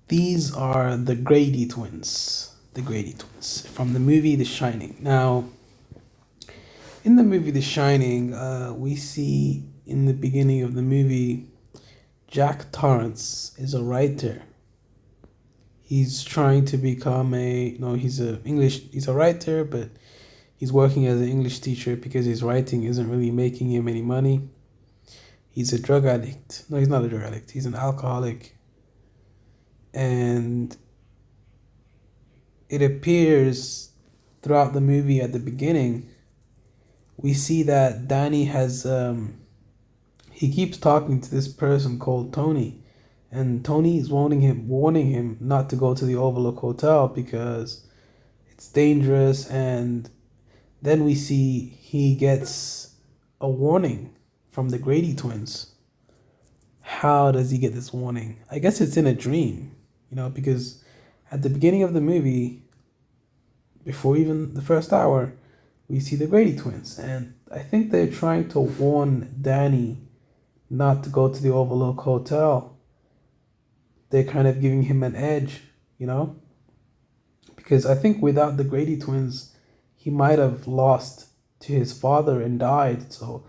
These are the Grady twins. The Grady twins from the movie The Shining. Now, in the movie The Shining, we see in the beginning of the movie, Jack Torrance is a writer. He's trying to become a no. He's a writer, but he's working as an English teacher because his writing isn't really making him any money. He's a drug addict. No, he's not a drug addict. He's an alcoholic, and it appears throughout the movie at the beginning, we see that Danny has he keeps talking to this person called Tony, and Tony is warning him not to go to the Overlook Hotel because it's dangerous. And then we see he gets a warning from the Grady twins. How does he get this warning? I guess it's in a dream, because at the beginning of the movie, before even the first hour, we see the Grady twins, and I think they're trying to warn Danny not to go to the Overlook Hotel. They're kind of giving him an edge, you know? Because I think without the Grady twins, he might have lost to his father and died. So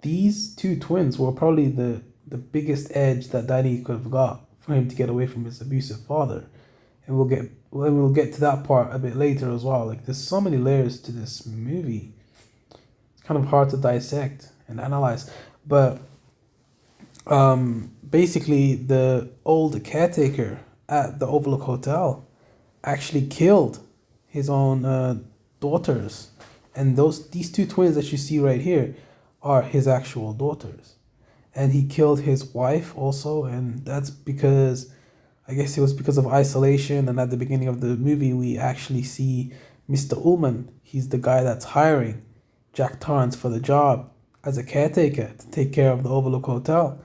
these two twins were probably the biggest edge that Danny could have got for him to get away from his abusive father. And we'll get to that part a bit later as well. Like there's so many layers to this movie. It's kind of hard to dissect and analyze. But basically the old caretaker at the Overlook Hotel actually killed his own daughters, and these two twins that you see right here are his actual daughters. And he killed his wife also, and that's because I guess it was because of isolation. And at the beginning of the movie, we actually see Mr. Ullman. He's the guy that's hiring Jack Torrance for the job as a caretaker to take care of the Overlook Hotel.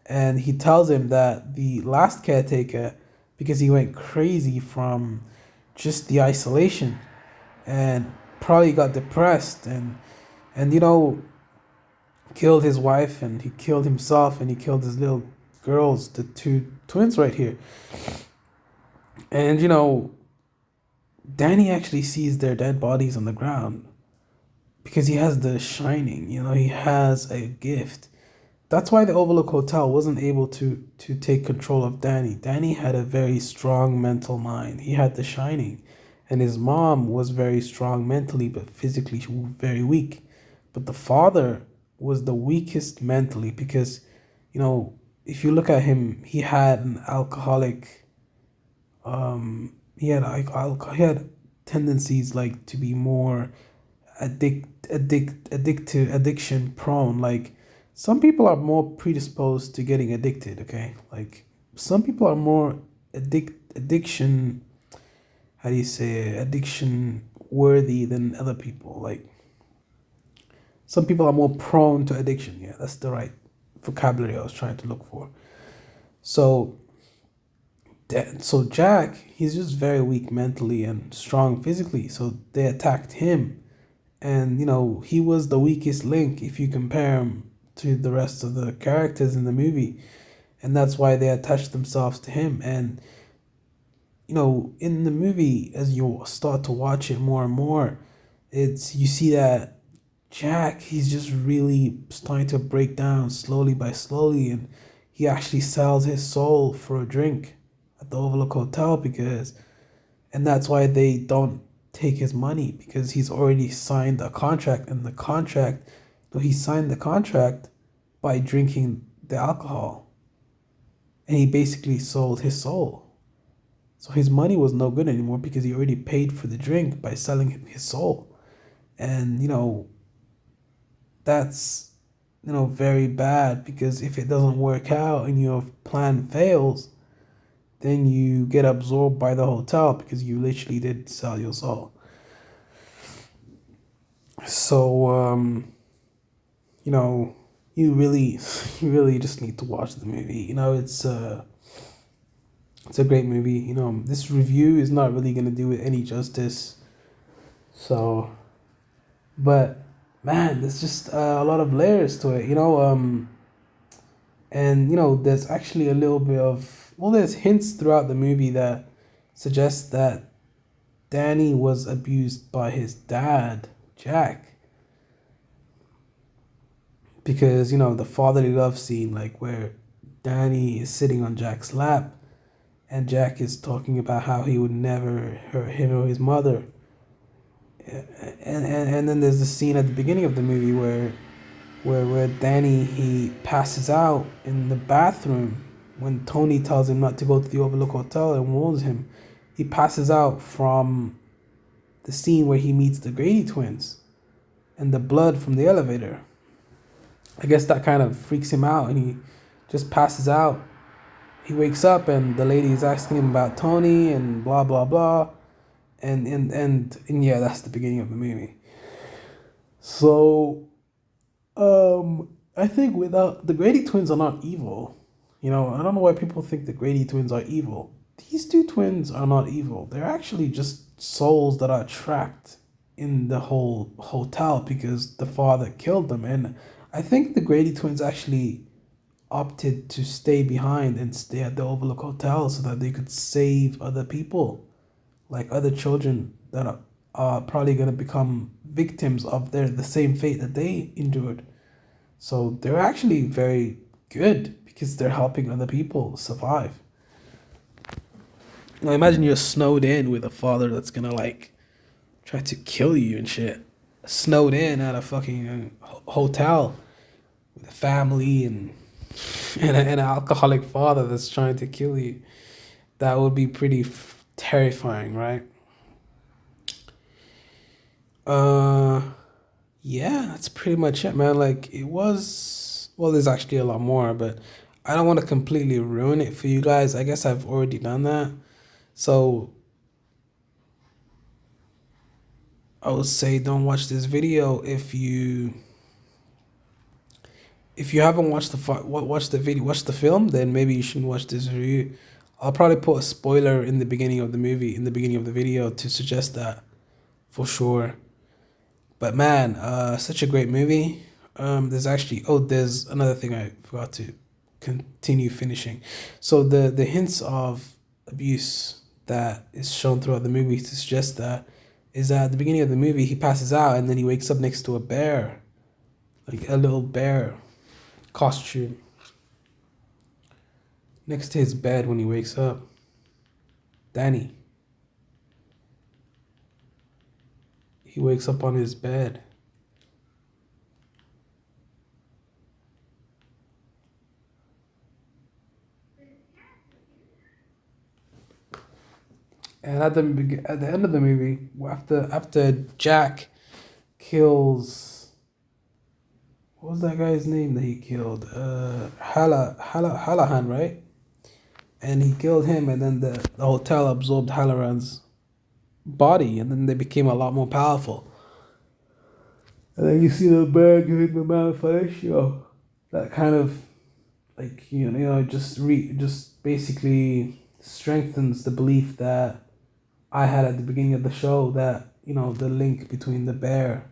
And he tells him that the last caretaker, because he went crazy from just the isolation and probably got depressed and killed his wife, and he killed himself, and he killed his little girls, the two twins right here. And Danny actually sees their dead bodies on the ground because he has the shining, he has a gift. That's why the Overlook Hotel wasn't able to take control of Danny. Danny had a very strong mental mind. He had the shining. And his mom was very strong mentally, but physically very weak. But the father was the weakest mentally because, if you look at him, he had an alcoholic. He had tendencies like to be more addiction prone. Like some people are more predisposed to getting addicted. Okay, like some people are more addiction. How do you say it? Addiction worthy than other people. Like some people are more prone to addiction. Yeah, that's the right vocabulary I was trying to look for. So so Jack, he's just very weak mentally and strong physically. So they attacked him, and he was the weakest link if you compare him to the rest of the characters in the movie, and that's why they attached themselves to him. And in the movie, as you start to watch it more and more, you see that Jack, he's just really starting to break down slowly by slowly, and he actually sells his soul for a drink at the Overlook Hotel and that's why they don't take his money because he's already signed a contract, and he signed the contract by drinking the alcohol, and he basically sold his soul. So his money was no good anymore because he already paid for the drink by selling his soul. And that's very bad because if it doesn't work out and your plan fails, then you get absorbed by the hotel because you literally did sell your soul. So you know, you really you really just need to watch the movie. It's a great movie. This review is not really gonna do it any justice. So, but man, there's just a lot of layers to it. And there's actually a little bit of there's hints throughout the movie that suggest that Danny was abused by his dad, Jack, because the fatherly love scene, like where Danny is sitting on Jack's lap, and Jack is talking about how he would never hurt him or his mother. And then there's the scene at the beginning of the movie where Danny, he passes out in the bathroom when Tony tells him not to go to the Overlook Hotel and warns him. He passes out from the scene where he meets the Grady twins and the blood from the elevator. I guess that kind of freaks him out and he just passes out. He wakes up and the lady is asking him about Tony and blah blah blah. And yeah, that's the beginning of the movie. So I think without the Grady twins are not evil. I don't know why people think the Grady twins are evil. These two twins are not evil. They're actually just souls that are trapped in the whole hotel because the father killed them. And I think the Grady twins actually opted to stay behind and stay at the Overlook Hotel so that they could save other people, like other children that are probably going to become victims of the same fate that they endured. So they're actually very good because they're helping other people survive. Now imagine you're snowed in with a father that's gonna like try to kill you and shit. Snowed in at a fucking hotel with a family and an alcoholic father that's trying to kill you. That would be pretty terrifying, right? Uh, yeah, that's pretty much it, man. Like it was. Well, there's actually a lot more, but I don't want to completely ruin it for you guys. I guess I've already done that. So I would say don't watch this video if you haven't watched watch the video, watch the film, then maybe you shouldn't watch this review. I'll probably put a spoiler in the beginning of the movie, in the beginning of the video to suggest that for sure. But man, such a great movie. There's another thing I forgot to continue finishing. So the hints of abuse that is shown throughout the movie to suggest that is that at the beginning of the movie he passes out and then he wakes up next to a bear, like a little bear costume next to his bed when he wakes up. Danny. He wakes up on his bed. And at the end of the movie, after Jack kills, what was that guy's name that he killed? Hallahan, right? And he killed him, and then the hotel absorbed Halloran's body, and then they became a lot more powerful. And then you see the bear giving the man fellatio. That kind of like just basically strengthens the belief that I had at the beginning of the show that the link between the bear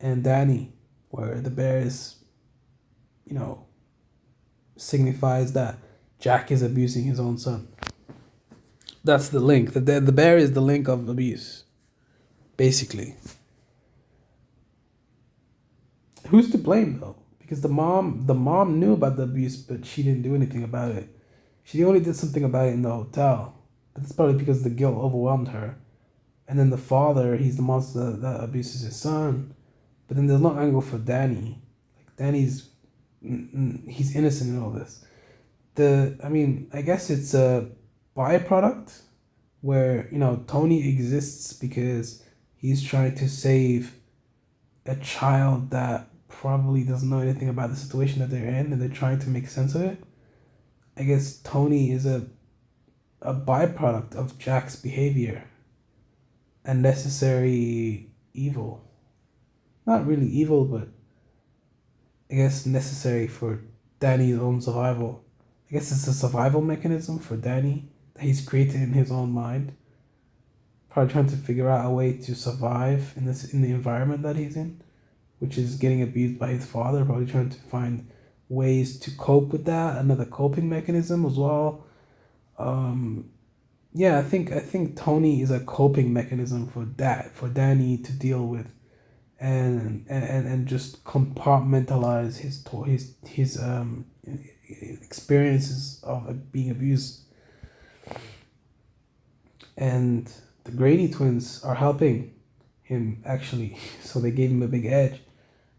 and Danny, where the bear is signifies that Jack is abusing his own son. That's the link. The bear is the link of abuse, basically. Who's to blame though? Because the mom knew about the abuse, but she didn't do anything about it. She only did something about it in the hotel. But it's probably because the guilt overwhelmed her. And then the father, he's the monster that abuses his son. But then there's no angle for Danny. Like Danny's, he's innocent in all this. I guess it's a byproduct where Tony exists because he's trying to save a child that probably doesn't know anything about the situation that they're in, and they're trying to make sense of it. I guess Tony is a byproduct of Jack's behavior and necessary evil. Not really evil, but I guess necessary for Danny's own survival. I guess it's a survival mechanism for Danny that he's created in his own mind. Probably trying to figure out a way to survive in the environment that he's in, which is getting abused by his father. Probably trying to find ways to cope with that, another coping mechanism as well. Um, yeah, I think Tony is a coping mechanism for that, for Danny to deal with, and just compartmentalize his experiences of being abused. And the Grady twins are helping him actually, so they gave him a big edge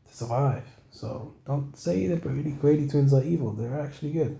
to survive. So don't say the Grady twins are evil; they're actually good.